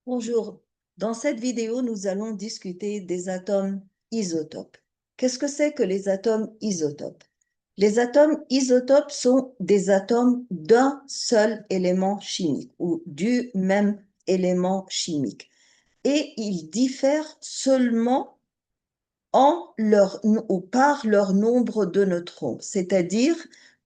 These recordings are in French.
Bonjour, dans cette vidéo, nous allons discuter des atomes isotopes. Qu'est-ce que c'est que les atomes isotopes? Les atomes isotopes sont des atomes d'un seul élément chimique ou du même élément chimique et ils diffèrent seulement ou par leur nombre de neutrons, c'est-à-dire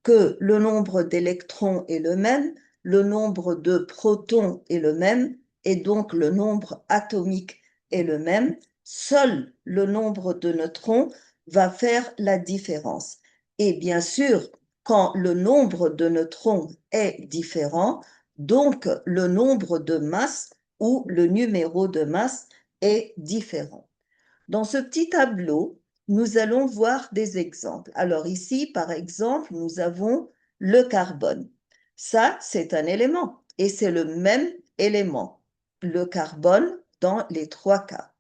que le nombre d'électrons est le même, le nombre de protons est le même, et donc le nombre atomique est le même. Seul le nombre de neutrons va faire la différence. Et bien sûr, quand le nombre de neutrons est différent, donc le nombre de masses ou le numéro de masse est différent. Dans ce petit tableau, nous allons voir des exemples. Alors ici, par exemple, nous avons le carbone. Ça, c'est un élément et c'est le même élément, le carbone, dans les trois cas.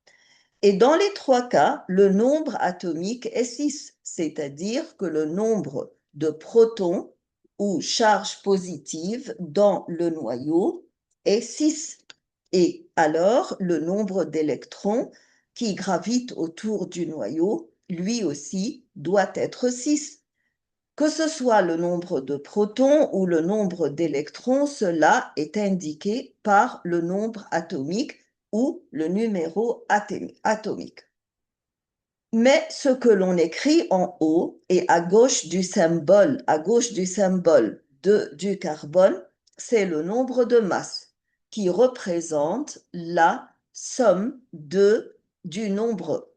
Et dans les trois cas, le nombre atomique est 6, c'est-à-dire que le nombre de protons ou charges positives dans le noyau est 6. Et alors, le nombre d'électrons qui gravitent autour du noyau, lui aussi, doit être 6. Que ce soit le nombre de protons ou le nombre d'électrons, cela est indiqué par le nombre atomique ou le numéro atomique. Mais ce que l'on écrit en haut et à gauche du symbole, du carbone, c'est le nombre de masses qui représente la somme du nombre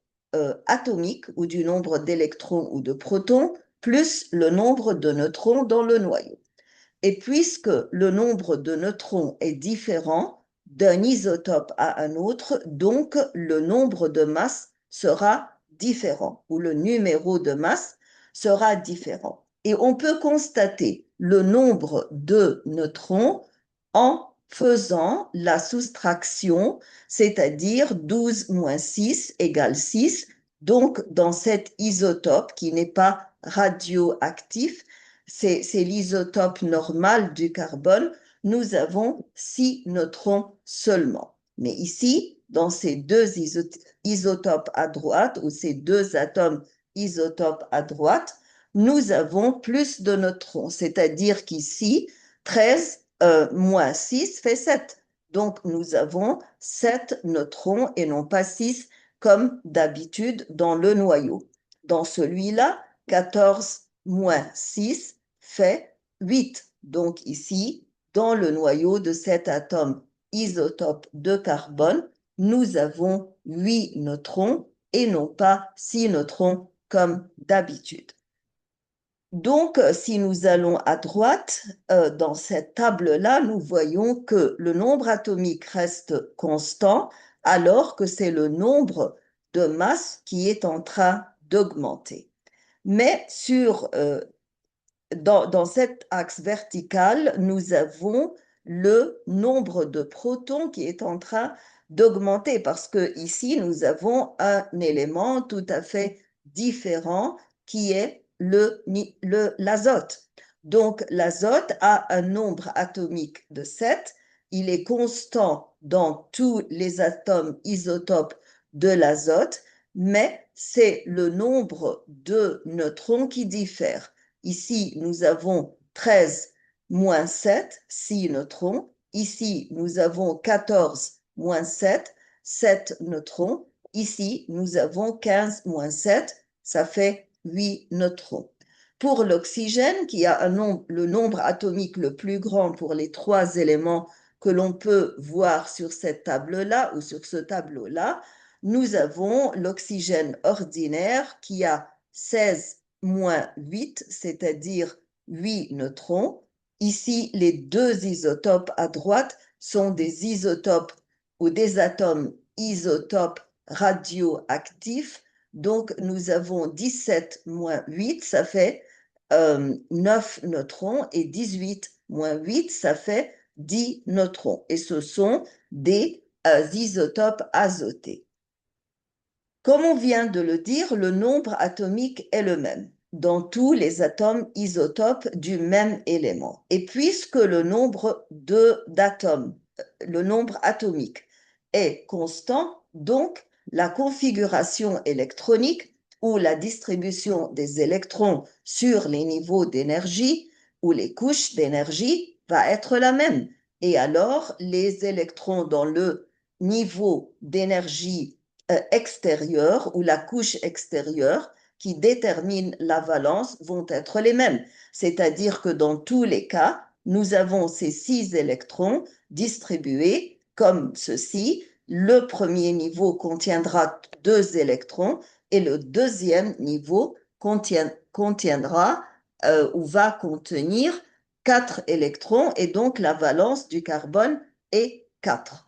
atomique ou du nombre d'électrons ou de protons plus le nombre de neutrons dans le noyau. Et puisque le nombre de neutrons est différent d'un isotope à un autre, donc le nombre de masses sera différent, ou le numéro de masse sera différent. Et on peut constater le nombre de neutrons en faisant la soustraction, c'est-à-dire 12 moins 6 égale 6. Donc, dans cet isotope qui n'est pas radioactif, c'est l'isotope normal du carbone, nous avons 6 neutrons seulement. Mais ici, dans ces deux isotopes à droite, ou ces deux atomes isotopes à droite, nous avons plus de neutrons, c'est-à-dire qu'ici, 13 moins 6 fait 7. Donc, nous avons 7 neutrons et non pas 6 comme d'habitude dans le noyau. Dans celui-là, 14 moins 6 fait 8. Donc ici, dans le noyau de cet atome isotope de carbone, nous avons 8 neutrons et non pas 6 neutrons comme d'habitude. Donc, si nous allons à droite, dans cette table-là, nous voyons que le nombre atomique reste constant alors que c'est le nombre de masses qui est en train d'augmenter. Mais dans cet axe vertical, nous avons le nombre de protons qui est en train d'augmenter parce que ici, nous avons un élément tout à fait différent qui est l'azote. Donc, l'azote a un nombre atomique de 7. Il est constant dans tous les atomes isotopes de l'azote, mais c'est le nombre de neutrons qui diffère. Ici, nous avons 13 moins 7, 6 neutrons. Ici, nous avons 14 moins 7, 7 neutrons. Ici, nous avons 15 moins 7, ça fait 8 neutrons. Pour l'oxygène, qui a le nombre atomique le plus grand pour les trois éléments que l'on peut voir sur cette table-là ou sur ce tableau-là, nous avons l'oxygène ordinaire qui a 16 moins 8, c'est-à-dire 8 neutrons. Ici, les deux isotopes à droite sont des isotopes ou des atomes isotopes radioactifs. Donc, nous avons 17 moins 8, ça fait 9 neutrons, et 18 moins 8, ça fait 10 neutrons. Et ce sont des isotopes azotés. Comme on vient de le dire, le nombre atomique est le même dans tous les atomes isotopes du même élément. Et puisque le nombre d'atomes, le nombre atomique est constant, donc la configuration électronique ou la distribution des électrons sur les niveaux d'énergie ou les couches d'énergie va être la même. Et alors, les électrons dans le niveau d'énergie extérieure ou la couche extérieure qui détermine la valence vont être les mêmes. C'est-à-dire que dans tous les cas, nous avons ces 6 électrons distribués comme ceci. Le premier niveau contiendra 2 électrons et le deuxième niveau contiendra ou va contenir 4 électrons et donc la valence du carbone est 4.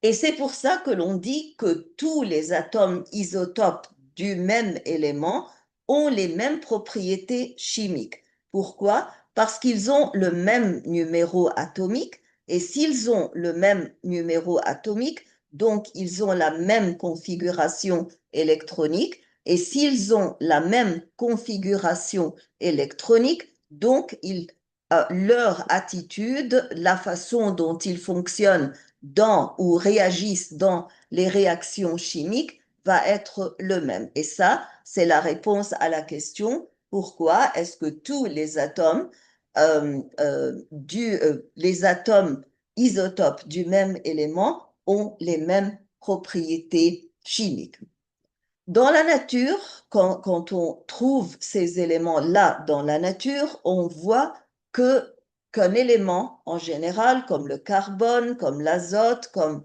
Et c'est pour ça que l'on dit que tous les atomes isotopes du même élément ont les mêmes propriétés chimiques. Pourquoi? Parce qu'ils ont le même numéro atomique, et s'ils ont le même numéro atomique, donc ils ont la même configuration électronique, et s'ils ont la même configuration électronique, donc leur attitude, la façon dont ils fonctionnent dans ou réagissent dans les réactions chimiques va être le même. Et ça, c'est la réponse à la question pourquoi est-ce que tous les atomes, les atomes isotopes du même élément ont les mêmes propriétés chimiques. Dans la nature, quand on trouve ces éléments-là dans la nature, on voit que qu'un élément en général, comme le carbone, comme l'azote, comme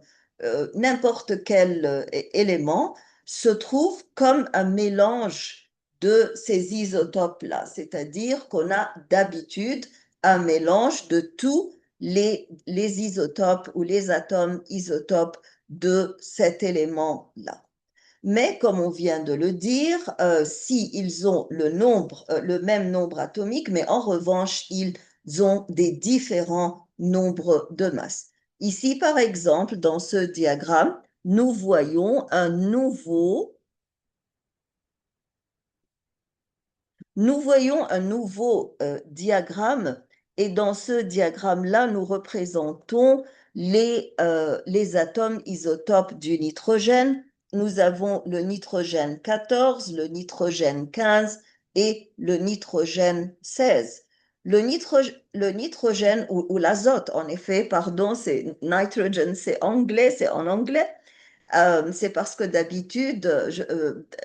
n'importe quel élément, se trouve comme un mélange de ces isotopes-là. C'est-à-dire qu'on a d'habitude un mélange de tous les isotopes ou les atomes isotopes de cet élément-là. Mais comme on vient de le dire, si ils ont le même nombre atomique, mais en revanche, ils ont des différents nombres de masses. Ici, par exemple, dans ce diagramme, nous voyons un nouveau diagramme et dans ce diagramme-là, nous représentons les atomes isotopes du nitrogène. Nous avons le nitrogène 14, le nitrogène 15 et le nitrogène 16. Le nitrogène ou l'azote, en effet, pardon, c'est nitrogen, c'est en anglais. C'est parce que d'habitude,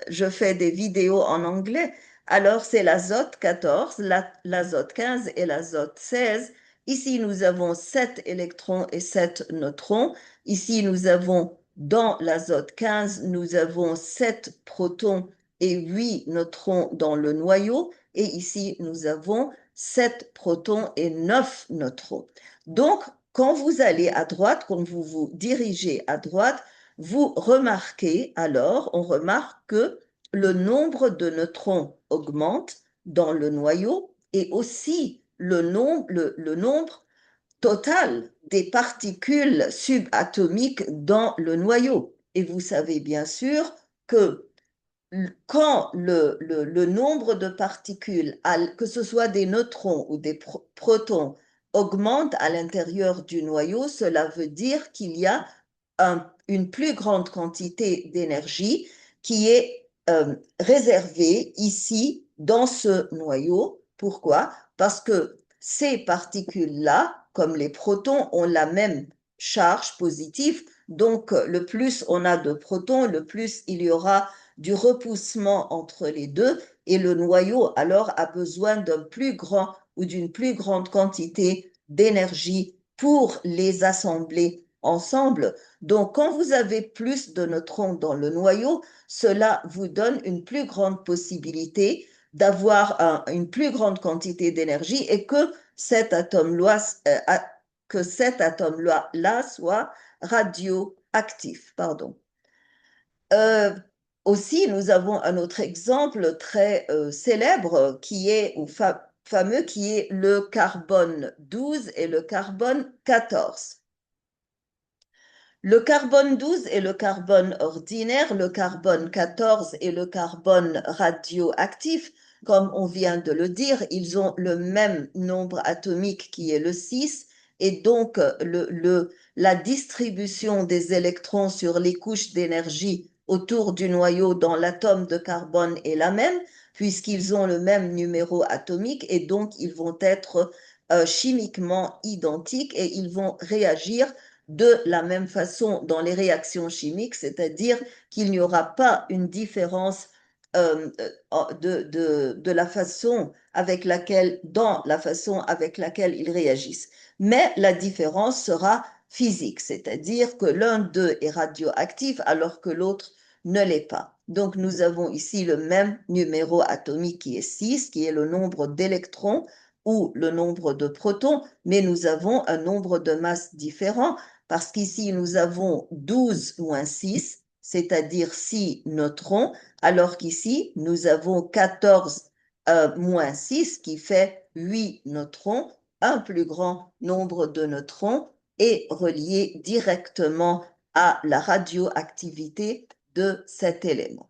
je fais des vidéos en anglais. Alors, c'est l'azote 14, l'azote 15 et l'azote 16. Ici, nous avons 7 électrons et 7 neutrons. Ici, nous avons, dans l'azote 15, nous avons 7 protons et 8 neutrons dans le noyau. Et ici, nous avons 7 protons et 9 neutrons. Donc, quand vous allez à droite, quand vous vous dirigez à droite, vous remarquez alors, on remarque que le nombre de neutrons augmente dans le noyau et aussi le nombre total des particules subatomiques dans le noyau. Et vous savez bien sûr que quand le nombre de particules, que ce soit des neutrons ou des protons, augmente à l'intérieur du noyau, cela veut dire qu'il y a une plus grande quantité d'énergie qui est réservée ici dans ce noyau. Pourquoi? Parce que ces particules-là, comme les protons, ont la même charge positive. Donc, le plus on a de protons, le plus il y aura du repoussement entre les deux et le noyau alors a besoin d'un plus grand ou d'une plus grande quantité d'énergie pour les assembler ensemble. Donc, quand vous avez plus de neutrons dans le noyau, cela vous donne une plus grande possibilité d'avoir une plus grande quantité d'énergie et que cet atome-là soit radioactif. Pardon. Euh, Aussi, nous avons un autre exemple très célèbre qui est, ou fameux, qui est le carbone 12 et le carbone 14. Le carbone 12 est le carbone ordinaire, le carbone 14 est le carbone radioactif. Comme on vient de le dire, ils ont le même nombre atomique qui est le 6 et donc la distribution des électrons sur les couches d'énergie autour du noyau dans l'atome de carbone est la même, puisqu'ils ont le même numéro atomique et donc ils vont être chimiquement identiques et ils vont réagir de la même façon dans les réactions chimiques, c'est-à-dire qu'il n'y aura pas une différence de la façon avec laquelle, dans la façon avec laquelle ils réagissent. Mais la différence sera physique, c'est-à-dire que l'un d'eux est radioactif alors que l'autre ne l'est pas. Donc nous avons ici le même numéro atomique qui est 6, qui est le nombre d'électrons ou le nombre de protons, mais nous avons un nombre de masses différent parce qu'ici nous avons 12 moins 6, c'est-à-dire 6 neutrons, alors qu'ici nous avons 14 moins 6 qui fait 8 neutrons. Un plus grand nombre de neutrons est relié directement à la radioactivité de cet élément.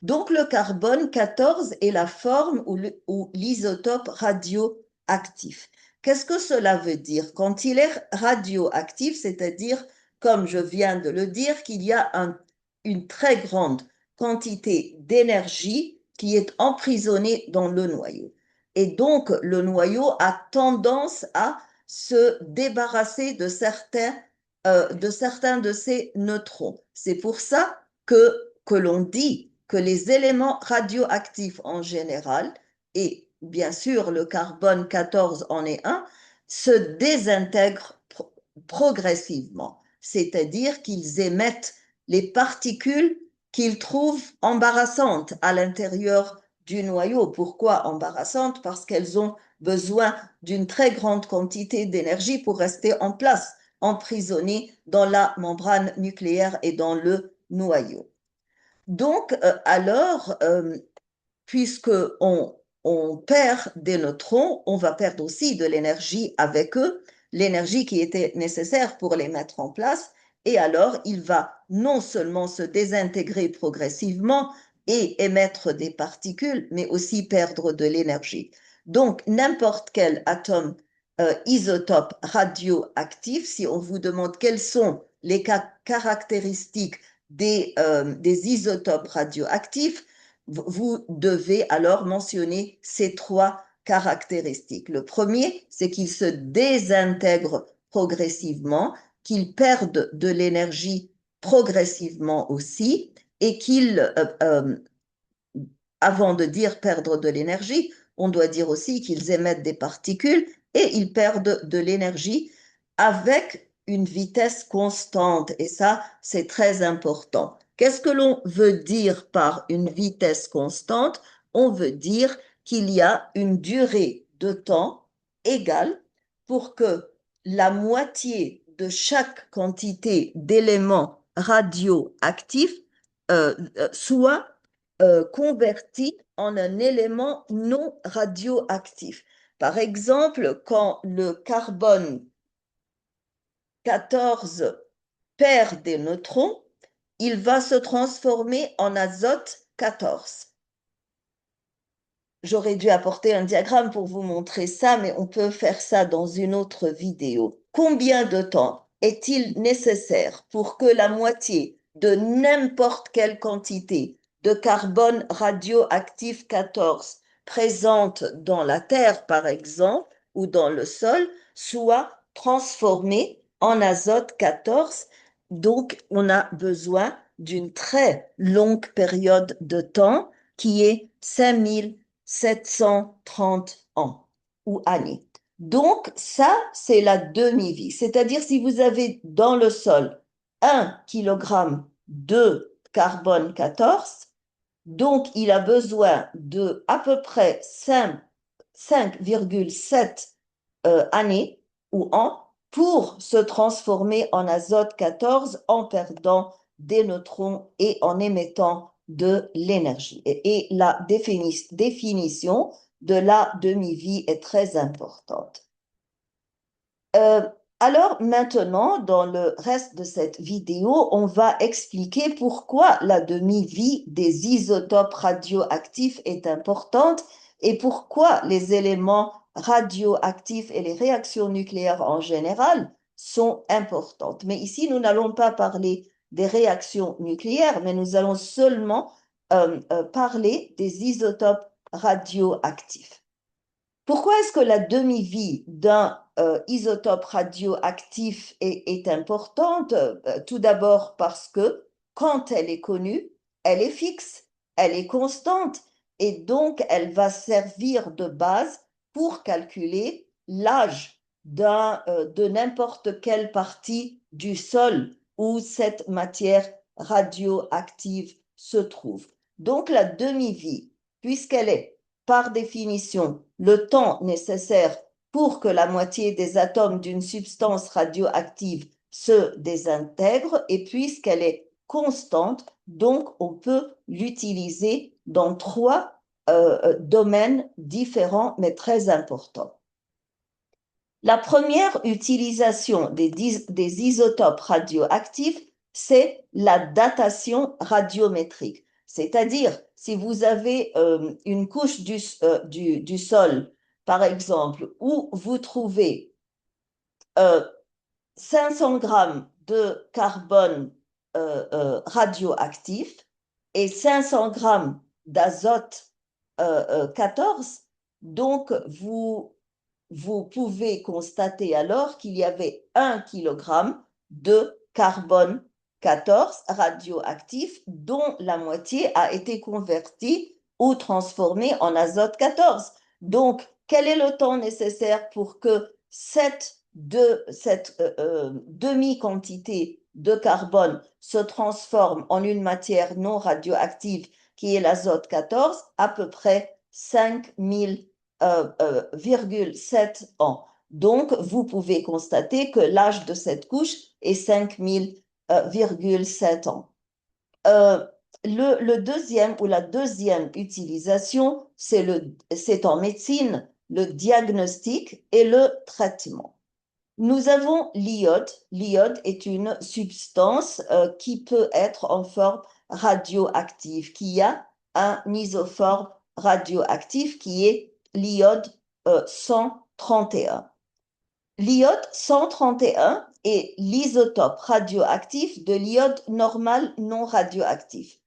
Donc le carbone 14 est la forme ou l'isotope radioactif. Qu'est-ce que cela veut dire? Quand il est radioactif, c'est-à-dire, comme je viens de le dire, qu'il y a une très grande quantité d'énergie qui est emprisonnée dans le noyau. Et donc le noyau a tendance à se débarrasser de certains de ces neutrons. C'est pour ça que l'on dit que les éléments radioactifs en général, et bien sûr le carbone 14 en est un, se désintègrent progressivement, c'est-à-dire qu'ils émettent les particules qu'ils trouvent embarrassantes à l'intérieur du noyau. Pourquoi embarrassantes? Parce qu'elles ont besoin d'une très grande quantité d'énergie pour rester en place, emprisonnées dans la membrane nucléaire et dans le noyau. Donc, puisque on perd des neutrons, on va perdre aussi de l'énergie avec eux, l'énergie qui était nécessaire pour les mettre en place, et alors il va non seulement se désintégrer progressivement et émettre des particules, mais aussi perdre de l'énergie. Donc, n'importe quel atome isotope radioactif, si on vous demande quelles sont les caractéristiques des isotopes radioactifs, vous devez alors mentionner ces trois caractéristiques. Le premier, c'est qu'ils se désintègrent progressivement, qu'ils perdent de l'énergie progressivement aussi, et avant de dire perdre de l'énergie, on doit dire aussi qu'ils émettent des particules et ils perdent de l'énergie avec une vitesse constante. Et ça, c'est très important. Qu'est-ce que l'on veut dire par une vitesse constante? On veut dire qu'il y a une durée de temps égale pour que la moitié de chaque quantité d'éléments radioactifs soit convertie en un élément non radioactif. Par exemple, quand le carbone 14 perd des neutrons, il va se transformer en azote 14. J'aurais dû apporter un diagramme pour vous montrer ça, mais on peut faire ça dans une autre vidéo. Combien de temps est-il nécessaire pour que la moitié de n'importe quelle quantité de carbone radioactif 14 présente dans la Terre, par exemple, ou dans le sol, soit transformée en azote 14? Donc, on a besoin d'une très longue période de temps qui est 5730 ans ou années. Donc, ça, c'est la demi-vie. C'est-à-dire, si vous avez dans le sol 1 kg de carbone 14, donc il a besoin de à peu près 5,7 années ou ans pour se transformer en azote 14 en perdant des neutrons et en émettant de l'énergie. Et la définition de la demi-vie est très importante. Euh, alors maintenant, dans le reste de cette vidéo, on va expliquer pourquoi la demi-vie des isotopes radioactifs est importante et pourquoi les éléments radioactifs et les réactions nucléaires en général sont importantes. Mais ici, nous n'allons pas parler des réactions nucléaires, mais nous allons seulement parler des isotopes radioactifs. Pourquoi est-ce que la demi-vie d'un isotope radioactif est importante? Tout d'abord parce que quand elle est connue, elle est fixe, elle est constante et donc elle va servir de base pour calculer l'âge de n'importe quelle partie du sol où cette matière radioactive se trouve. Donc la demi-vie, puisqu'elle est par définition le temps nécessaire pour que la moitié des atomes d'une substance radioactive se désintègrent, et puisqu'elle est constante, donc on peut l'utiliser dans trois domaines différents mais très importants. La première utilisation des isotopes radioactifs, c'est la datation radiométrique. C'est-à-dire, si vous avez une couche du sol, par exemple, où vous trouvez 500 grammes de carbone radioactif et 500 grammes d'azote 14, donc vous pouvez constater alors qu'il y avait 1 kilogramme de carbone 14 radioactif dont la moitié a été convertie ou transformée en azote 14. Donc, quel est le temps nécessaire pour que cette demi-quantité de carbone se transforme en une matière non radioactive qui est l'azote 14? À peu près 5000,7 ans. Donc, vous pouvez constater que l'âge de cette couche est 5000,7 ans. Le deuxième ou la deuxième utilisation, c'est en médecine, le diagnostic et le traitement. Nous avons l'iode. L'iode est une substance qui peut être en forme radioactive, qui a un isoforme radioactif qui est l'iode 131. L'iode 131 est l'isotope radioactif de l'iode normal non radioactif.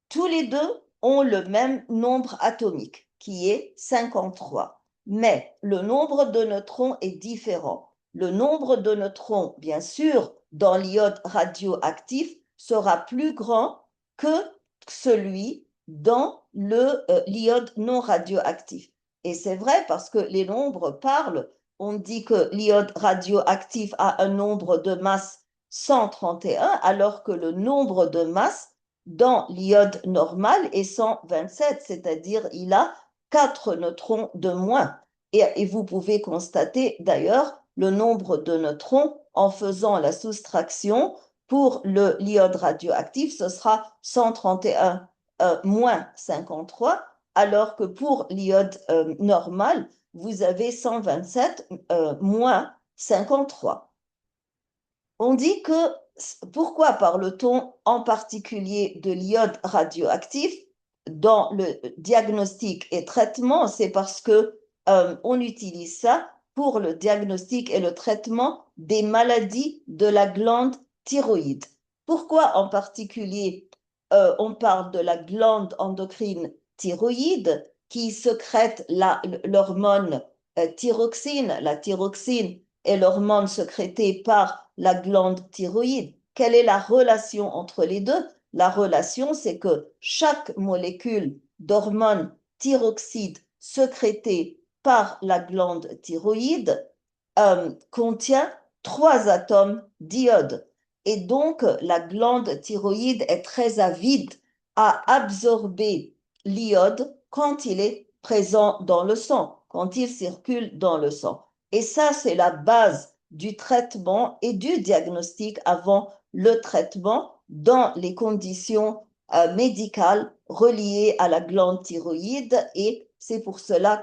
Tous les deux ont le même nombre atomique, qui est 53. Mais le nombre de neutrons est différent. Le nombre de neutrons, bien sûr, dans l'iode radioactif sera plus grand que celui dans l'iode non radioactif. Et c'est vrai parce que les nombres parlent. On dit que l'iode radioactif a un nombre de masse 131, alors que le nombre de masse dans l'iode normal est 127, c'est-à-dire il a 4 neutrons de moins. Et vous pouvez constater d'ailleurs le nombre de neutrons en faisant la soustraction pour l'iode radioactif, ce sera 131 moins 53, alors que pour l'iode normal, vous avez 127 moins 53. On dit que, pourquoi parle-t-on en particulier de l'iode radioactif dans le diagnostic et traitement? C'est parce que on utilise ça pour le diagnostic et le traitement des maladies de la glande thyroïde. Pourquoi en particulier on parle de la glande endocrine thyroïde qui sécrète l'hormone thyroxine? La thyroxine est l'hormone sécrétée par la glande thyroïde. Quelle est la relation entre les deux? La relation, c'est que chaque molécule d'hormone thyroxide sécrétée par la glande thyroïde contient 3 atomes d'iode. Et donc, la glande thyroïde est très avide à absorber l'iode quand il est présent dans le sang, quand il circule dans le sang. Et ça, c'est la base du traitement et du diagnostic avant le traitement dans les conditions médicales reliées à la glande thyroïde et c'est pour cela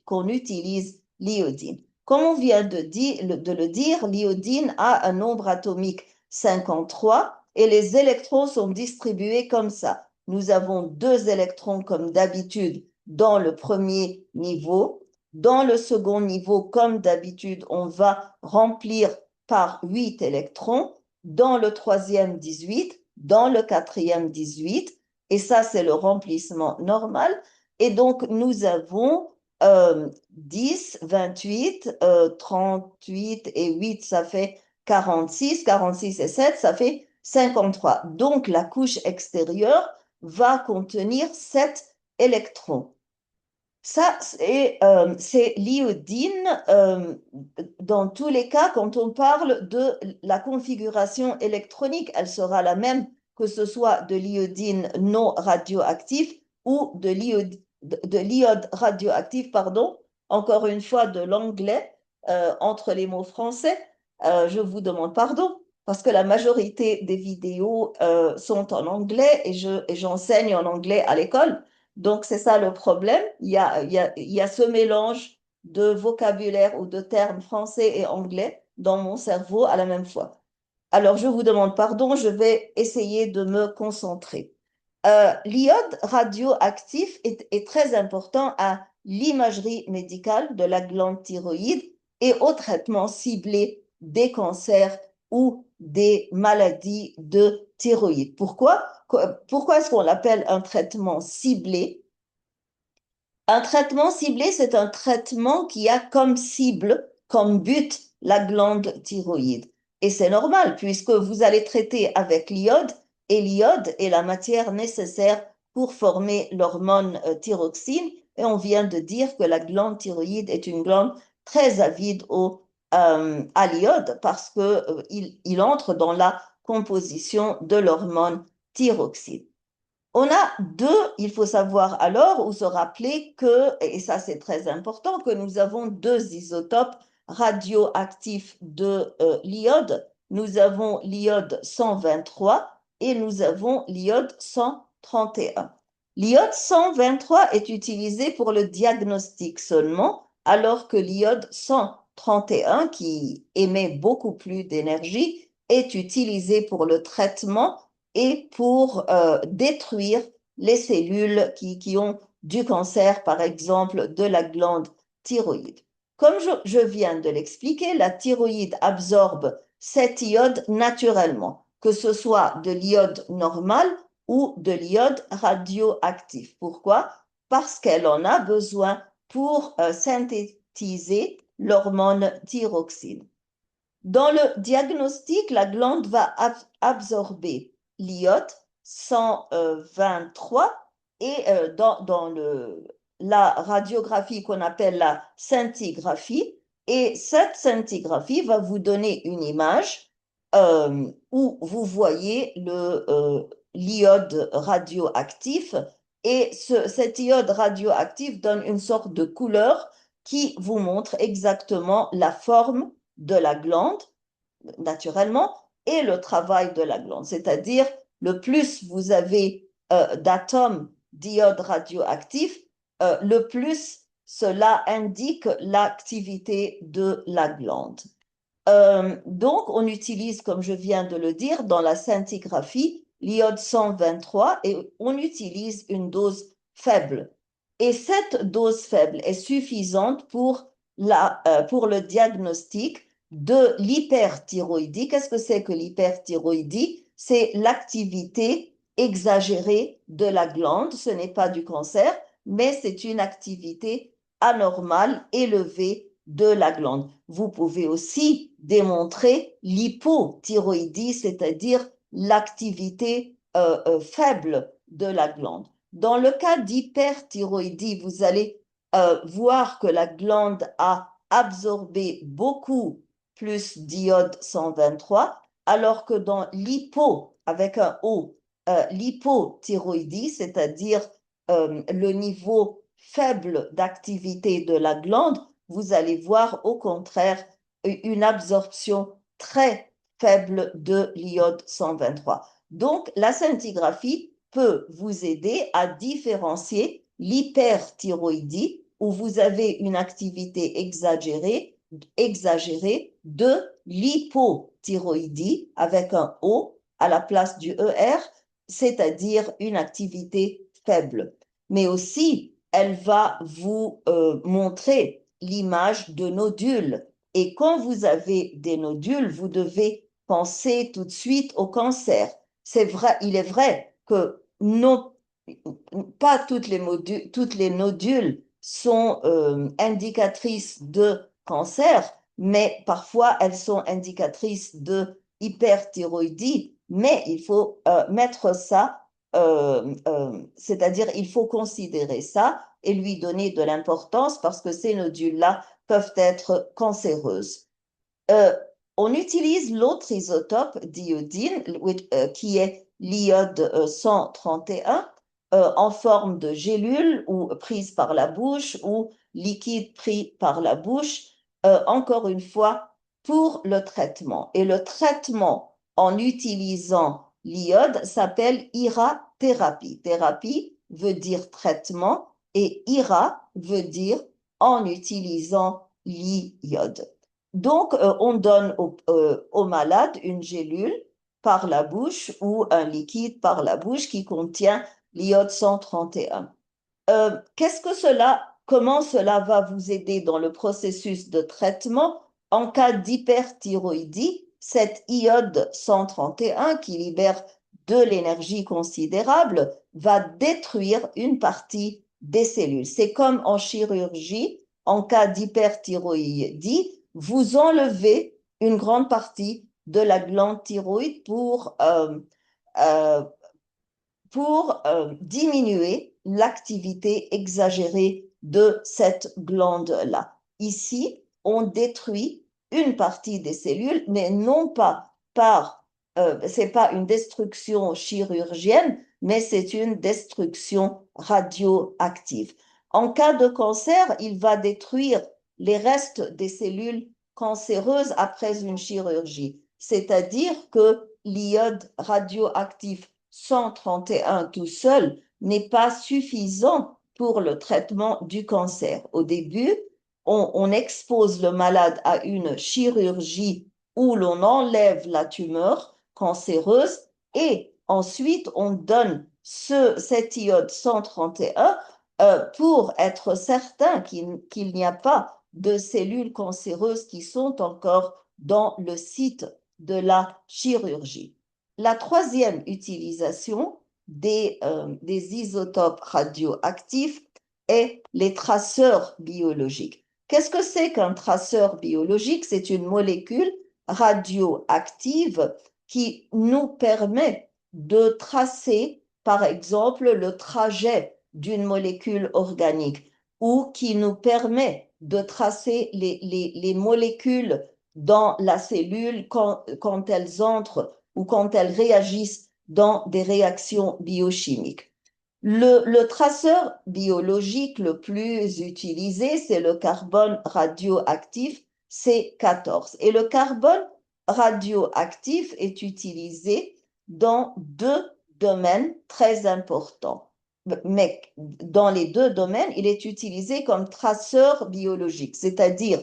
qu'on utilise l'iodine. Comme on vient de le dire, l'iodine a un nombre atomique 53 et les électrons sont distribués comme ça. Nous avons 2 électrons comme d'habitude dans le premier niveau Dans le second niveau, comme d'habitude, on va remplir par 8 électrons. Dans le troisième, 18. Dans le quatrième, 18. Et ça, c'est le remplissement normal. Et donc, nous avons 10, 28, 38 et 8, ça fait 46. 46 et 7, ça fait 53. Donc, la couche extérieure va contenir 7 électrons. Ça, c'est l'iodine. Dans tous les cas, quand on parle de la configuration électronique, elle sera la même que ce soit de l'iodine non radioactif ou de l'iode radioactif, pardon. Encore une fois, de l'anglais entre les mots français. Je vous demande pardon parce que la majorité des vidéos sont en anglais et j'enseigne en anglais à l'école. Donc, c'est ça le problème. Il y a ce mélange de vocabulaire ou de termes français et anglais dans mon cerveau à la même fois. Alors, je vous demande pardon, je vais essayer de me concentrer. L'iode radioactif est très important à l'imagerie médicale de la glande thyroïde et au traitement ciblé des cancers ou des maladies de thyroïde. Pourquoi est-ce qu'on l'appelle un traitement ciblé? Un traitement ciblé, c'est un traitement qui a comme cible, comme but, la glande thyroïde. Et c'est normal puisque vous allez traiter avec l'iode et l'iode est la matière nécessaire pour former l'hormone thyroxine. Et on vient de dire que la glande thyroïde est une glande très avide à l'iode parce qu'il entre dans la composition de l'hormone thyroxine. On a il faut savoir alors ou se rappeler que, et ça c'est très important, que nous avons deux isotopes radioactifs de l'iode. Nous avons l'iode 123 et nous avons l'iode 131. L'iode 123 est utilisé pour le diagnostic seulement, alors que l'iode 131, qui émet beaucoup plus d'énergie, est utilisé pour le traitement et pour détruire les cellules qui ont du cancer, par exemple, de la glande thyroïde. Comme je viens de l'expliquer, la thyroïde absorbe cet iode naturellement, que ce soit de l'iode normal ou de l'iode radioactif. Pourquoi? Parce qu'elle en a besoin pour synthétiser l'hormone thyroxine. Dans le diagnostic, la glande va absorber l'iode 123 et dans la radiographie qu'on appelle la scintigraphie. Et cette scintigraphie va vous donner une image où vous voyez l'iode radioactif. Et cet iode radioactif donne une sorte de couleur qui vous montre exactement la forme de la glande, naturellement, et le travail de la glande. C'est-à-dire, le plus vous avez d'atomes d'iode radioactif, le plus cela indique l'activité de la glande. Donc, on utilise, comme je viens de le dire, dans la scintigraphie, l'iode 123 et on utilise une dose faible. Et cette dose faible est suffisante pour le diagnostic de l'hyperthyroïdie. Qu'est-ce que c'est que l'hyperthyroïdie? C'est l'activité exagérée de la glande. Ce n'est pas du cancer, mais c'est une activité anormale, élevée de la glande. Vous pouvez aussi démontrer l'hypothyroïdie, c'est-à-dire l'activité faible de la glande. Dans le cas d'hyperthyroïdie, vous allez voir que la glande a absorbé beaucoup plus d'iode 123, alors que dans avec un O, l'hypothyroïdie, c'est-à-dire le niveau faible d'activité de la glande, vous allez voir au contraire une absorption très faible de l'iode 123. Donc, la scintigraphie peut vous aider à différencier l'hyperthyroïdie, où vous avez une activité exagérée de l'hypothyroïdie avec un O à la place du ER, c'est-à-dire une activité faible. Mais aussi, elle va vous montrer l'image de nodules. Et quand vous avez des nodules, vous devez penser tout de suite au cancer. C'est vrai, il est vrai que non, pas toutes les nodules sont indicatrices de cancer, mais parfois elles sont indicatrices de hyperthyroïdie. Mais il faut mettre ça, c'est-à-dire il faut considérer ça et lui donner de l'importance parce que ces nodules-là peuvent être cancéreuses. Euh, on utilise l'autre isotope d'iodine, qui est l'iode 131, en forme de gélule ou prise par la bouche ou liquide pris par la bouche, encore une fois, pour le traitement. Et le traitement en utilisant l'iode s'appelle irathérapie. Thérapie veut dire traitement et ira veut dire en utilisant l'iode. Donc, on donne au malade une gélule par la bouche ou un liquide par la bouche qui contient l'iode 131. Comment cela va vous aider dans le processus de traitement en cas d'hyperthyroïdie? Cette iode 131 qui libère de l'énergie considérable va détruire une partie des cellules. C'est comme en chirurgie, en cas d'hyperthyroïdie, vous enlevez une grande partie de la glande thyroïde euh, diminuer l'activité exagérée de cette glande-là. Ici, on détruit une partie des cellules, mais non pas c'est pas une destruction chirurgienne, mais c'est une destruction radioactive. En cas de cancer, il va détruire les restes des cellules cancéreuses après une chirurgie. C'est-à-dire que l'iode radioactif 131 tout seul n'est pas suffisant pour le traitement du cancer. Au début, on expose le malade à une chirurgie où l'on enlève la tumeur cancéreuse et ensuite on donne cet iode 131 pour être certain qu'il n'y a pas de cellules cancéreuses qui sont encore dans le site de la chirurgie. La troisième utilisation des isotopes radioactifs est les traceurs biologiques. Qu'est-ce que c'est qu'un traceur biologique? C'est une molécule radioactive qui nous permet de tracer, par exemple, le trajet d'une molécule organique ou qui nous permet de tracer les molécules dans la cellule quand elles entrent ou quand elles réagissent dans des réactions biochimiques. Le traceur biologique le plus utilisé, c'est le carbone radioactif C14. Et le carbone radioactif est utilisé dans deux domaines très importants. Mais dans les deux domaines, il est utilisé comme traceur biologique, c'est-à-dire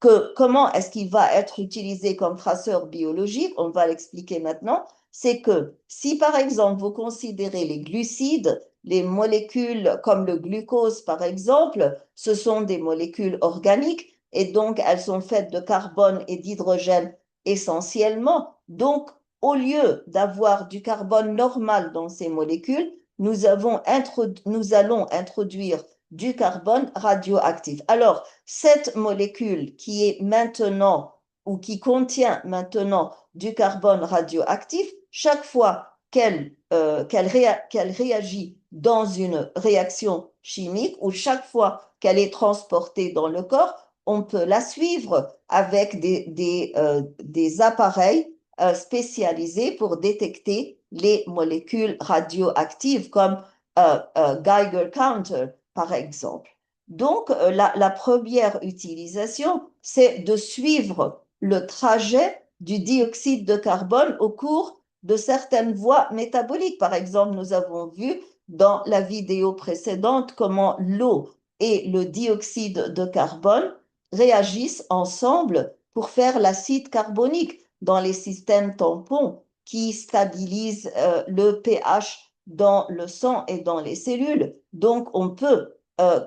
que comment est-ce qu'il va être utilisé comme traceur biologique? On va l'expliquer maintenant. C'est que si par exemple vous considérez les glucides, les molécules comme le glucose par exemple, ce sont des molécules organiques et donc elles sont faites de carbone et d'hydrogène essentiellement. Donc au lieu d'avoir du carbone normal dans ces molécules, nous allons introduire du carbone radioactif. Alors, cette molécule qui est maintenant ou qui contient maintenant du carbone radioactif, chaque fois qu'elle réagit dans une réaction chimique ou chaque fois qu'elle est transportée dans le corps, on peut la suivre avec des appareils spécialisés pour détecter les molécules radioactives comme Geiger counter, par exemple. Donc, la première utilisation, c'est de suivre le trajet du dioxyde de carbone au cours de certaines voies métaboliques. Par exemple, nous avons vu dans la vidéo précédente comment l'eau et le dioxyde de carbone réagissent ensemble pour faire l'acide carbonique dans les systèmes tampons qui stabilisent le pH dans le sang et dans les cellules. Donc, on peut,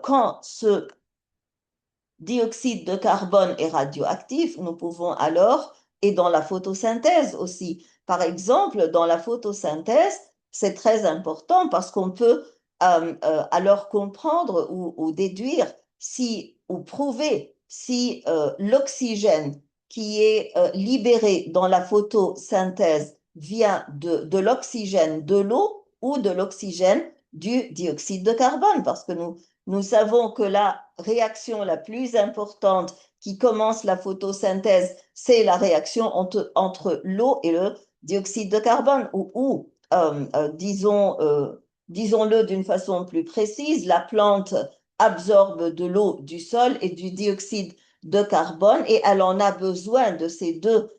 quand dioxyde de carbone est radioactif, nous pouvons alors, et dans la photosynthèse aussi, par exemple, dans la photosynthèse, c'est très important parce qu'on peut alors comprendre ou déduire si, ou prouver si l'oxygène qui est libéré dans la photosynthèse vient de l'oxygène de l'eau ou de l'oxygène du dioxyde de carbone, parce que nous savons que la réaction la plus importante qui commence la photosynthèse, c'est la réaction entre l'eau et le dioxyde de carbone, disons-le d'une façon plus précise, la plante absorbe de l'eau du sol et du dioxyde de carbone et elle en a besoin de ces deux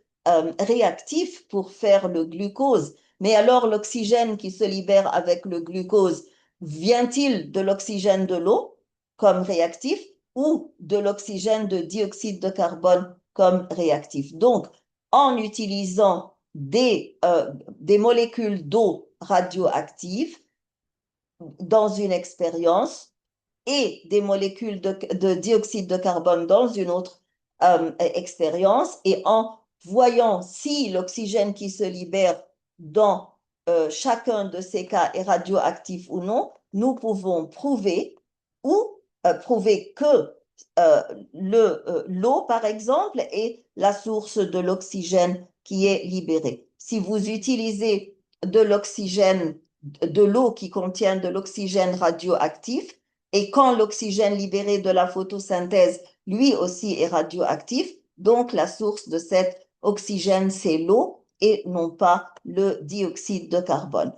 réactifs pour faire le glucose. Mais alors l'oxygène qui se libère avec le glucose, vient-il de l'oxygène de l'eau comme réactif ou de l'oxygène de dioxyde de carbone comme réactif? Donc, en utilisant des molécules d'eau radioactives dans une expérience et des molécules de dioxyde de carbone dans une autre expérience, et en voyant si l'oxygène qui se libère dans chacun de ces cas est radioactif ou non, nous pouvons prouver que l'eau, par exemple, est la source de l'oxygène qui est libéré. Si vous utilisez de l'oxygène, de l'eau qui contient de l'oxygène radioactif, et quand l'oxygène libéré de la photosynthèse, lui aussi, est radioactif, donc la source de cet oxygène, c'est l'eau et non pas le dioxyde de carbone.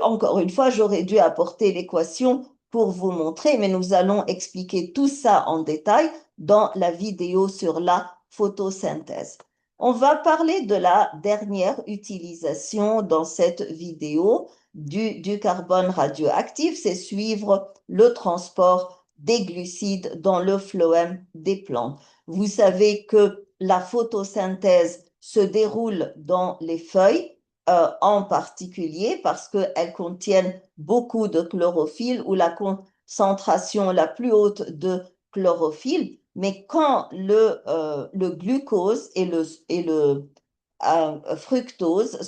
Encore une fois, j'aurais dû apporter l'équation pour vous montrer, mais nous allons expliquer tout ça en détail dans la vidéo sur la photosynthèse. On va parler de la dernière utilisation dans cette vidéo du carbone radioactif, c'est suivre le transport des glucides dans le phloème des plantes. Vous savez que la photosynthèse se déroule dans les feuilles, en particulier parce qu'elles contiennent beaucoup de chlorophylle ou la concentration la plus haute de chlorophylle. Mais quand le glucose et le fructose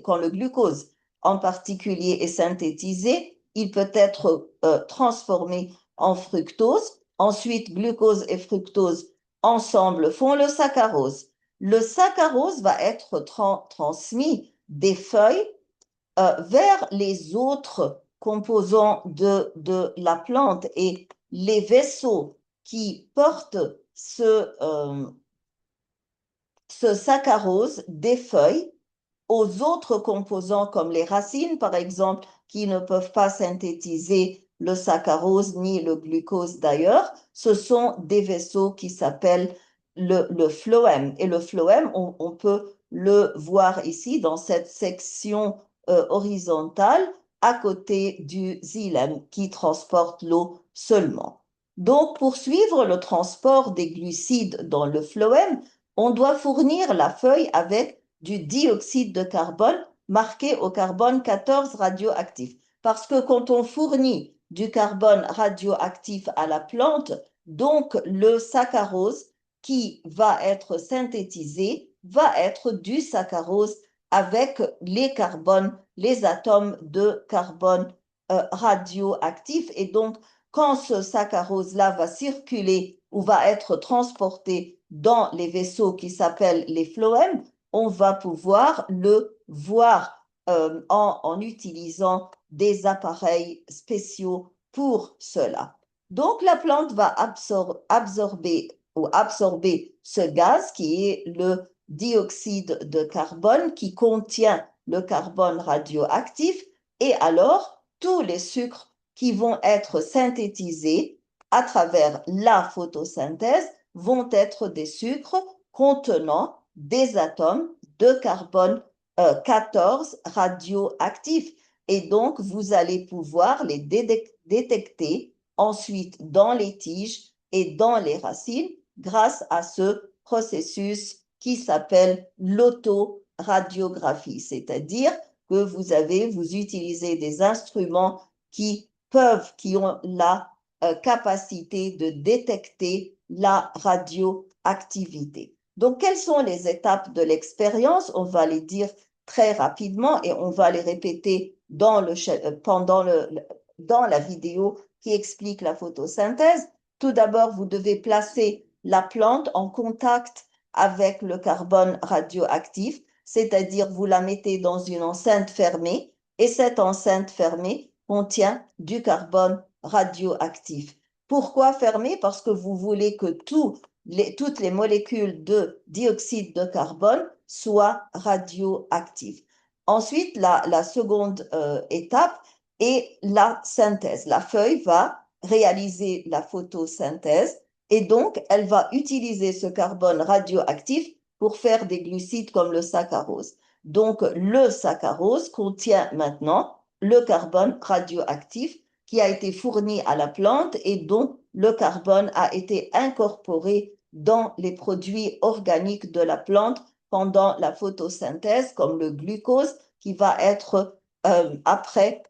quand le glucose en particulier est synthétisé, il peut être transformé en fructose. Ensuite, glucose et fructose ensemble font le saccharose. Le saccharose va être transmis des feuilles vers les autres composants de la plante, et les vaisseaux qui portent ce saccharose des feuilles aux autres composants comme les racines, par exemple, qui ne peuvent pas synthétiser le saccharose ni le glucose d'ailleurs, ce sont des vaisseaux qui s'appellent le phloème. Et le phloème, on peut le voir ici dans cette section horizontale à côté du xylème qui transporte l'eau seulement. Donc, pour suivre le transport des glucides dans le phloème, on doit fournir la feuille avec du dioxyde de carbone marqué au carbone 14 radioactif. Parce que quand on fournit du carbone radioactif à la plante, donc le saccharose qui va être synthétisé va être du saccharose avec les atomes de carbone radioactif. Et donc, quand ce saccharose-là va circuler ou va être transporté dans les vaisseaux qui s'appellent les phloèmes, on va pouvoir le voir en utilisant des appareils spéciaux pour cela. Donc, la plante va absorber ce gaz qui est le dioxyde de carbone qui contient le carbone radioactif, et alors tous les sucres qui vont être synthétisés à travers la photosynthèse vont être des sucres contenant des atomes de carbone 14 radioactifs. Et donc, vous allez pouvoir les détecter ensuite dans les tiges et dans les racines grâce à ce processus qui s'appelle l'autoradiographie, c'est-à-dire que vous utilisez des instruments qui ont la capacité de détecter la radioactivité. Donc, quelles sont les étapes de l'expérience? On va les dire très rapidement et on va les répéter dans la vidéo qui explique la photosynthèse. Tout d'abord, vous devez placer la plante en contact avec le carbone radioactif, c'est-à-dire vous la mettez dans une enceinte fermée et cette enceinte fermée contient du carbone radioactif. Pourquoi fermée? Parce que vous voulez que toutes les molécules de dioxyde de carbone soient radioactives. Ensuite, la seconde étape est la synthèse. La feuille va réaliser la photosynthèse et donc elle va utiliser ce carbone radioactif pour faire des glucides comme le saccharose. Donc le saccharose contient maintenant le carbone radioactif qui a été fourni à la plante et dont le carbone a été incorporé dans les produits organiques de la plante pendant la photosynthèse, comme le glucose qui va être après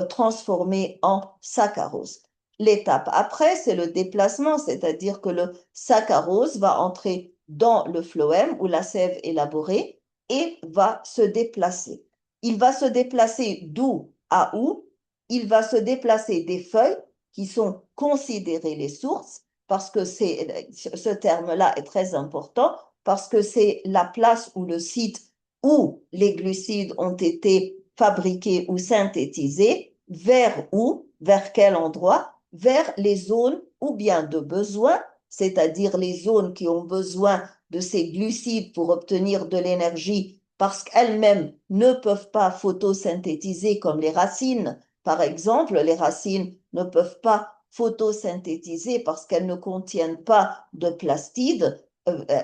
transformé en saccharose. L'étape après, c'est le déplacement, c'est-à-dire que le saccharose va entrer dans le phloème ou la sève élaborée et va se déplacer. Il va se déplacer d'où à où? Il va se déplacer des feuilles qui sont considérées les sources, parce que ce terme-là est très important, parce que c'est la place ou le site où les glucides ont été fabriqués ou synthétisés, vers où, vers quel endroit? Vers les zones ou bien de besoin, c'est-à-dire les zones qui ont besoin de ces glucides pour obtenir de l'énergie parce qu'elles-mêmes ne peuvent pas photosynthétiser comme les racines. Par exemple, les racines ne peuvent pas photosynthétiser parce qu'elles ne contiennent pas de plastide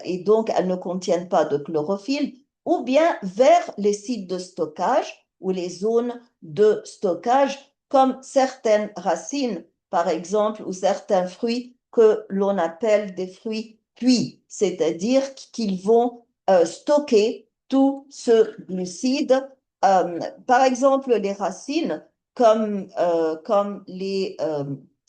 et donc elles ne contiennent pas de chlorophylle, ou bien vers les sites de stockage ou les zones de stockage comme certaines racines, par exemple, ou certains fruits que l'on appelle des fruits puits, c'est-à-dire qu'ils vont stocker tout ce glucide. Par exemple, les racines, comme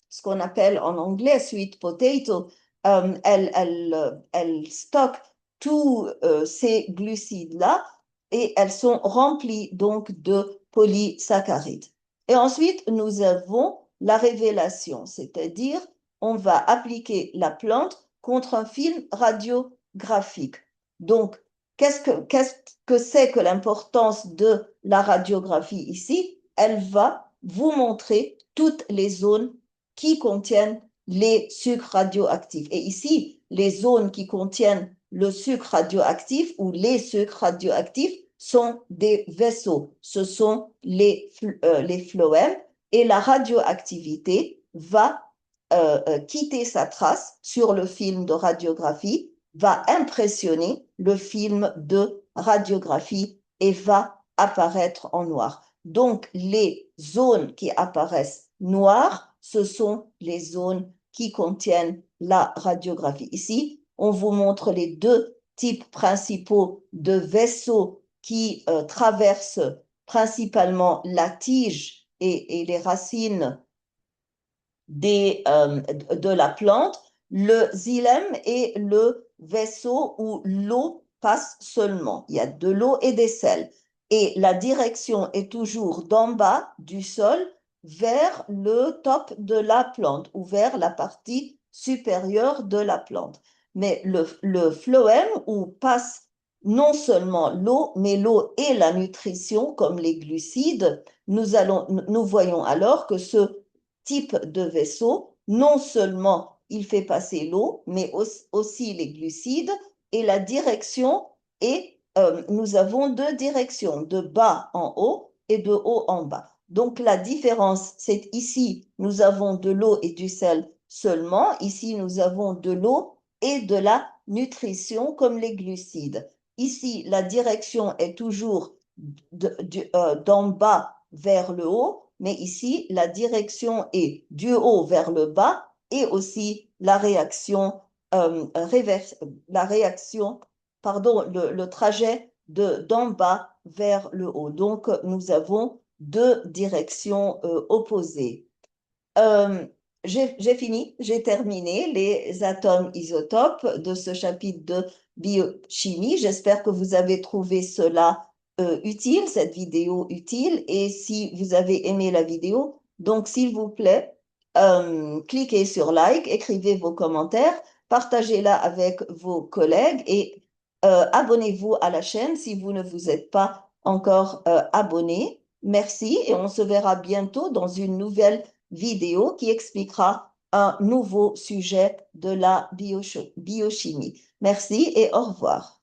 ce qu'on appelle en anglais sweet potato, elles stockent tous ces glucides-là et elles sont remplies donc de polysaccharides. Et ensuite, nous avons la révélation, c'est-à-dire on va appliquer la plante contre un film radiographique. Donc, qu'est-ce que c'est que l'importance de la radiographie ici? Elle va vous montrer toutes les zones qui contiennent les sucres radioactifs. Et ici, les zones qui contiennent le sucre radioactif ou les sucres radioactifs sont des vaisseaux. Ce sont les phloèmes et la radioactivité va quitter sa trace sur le film de radiographie, va impressionner le film de radiographie et va apparaître en noir. Donc, les zones qui apparaissent noires, ce sont les zones qui contiennent la radiographie. Ici, on vous montre les deux types principaux de vaisseaux qui traversent principalement la tige et les racines de la plante. Le xylème est le vaisseau où l'eau passe seulement. Il y a de l'eau et des sels. Et la direction est toujours d'en bas du sol vers le top de la plante ou vers la partie supérieure de la plante. Mais le phloème où passe non seulement l'eau, mais l'eau et la nutrition comme les glucides, nous voyons alors que ce type de vaisseau, non seulement il fait passer l'eau, mais aussi les glucides et la direction est, nous avons deux directions, de bas en haut et de haut en bas. Donc la différence, c'est ici, nous avons de l'eau et du sel seulement. Ici, nous avons de l'eau et de la nutrition comme les glucides. Ici, la direction est toujours d'en bas vers le haut, mais ici, la direction est du haut vers le bas et aussi la réaction, pardon, le trajet d'en bas vers le haut. Donc, nous avons deux directions opposées. Euh, j'ai fini, j'ai terminé les atomes isotopes de ce chapitre de biochimie. J'espère que vous avez trouvé cela utile, cette vidéo utile. Et si vous avez aimé la vidéo, donc s'il vous plaît, cliquez sur like, écrivez vos commentaires, partagez-la avec vos collègues et abonnez-vous à la chaîne si vous ne vous êtes pas encore abonné. Merci et on se verra bientôt dans une nouvelle vidéo qui expliquera un nouveau sujet de la biochimie. Merci et au revoir.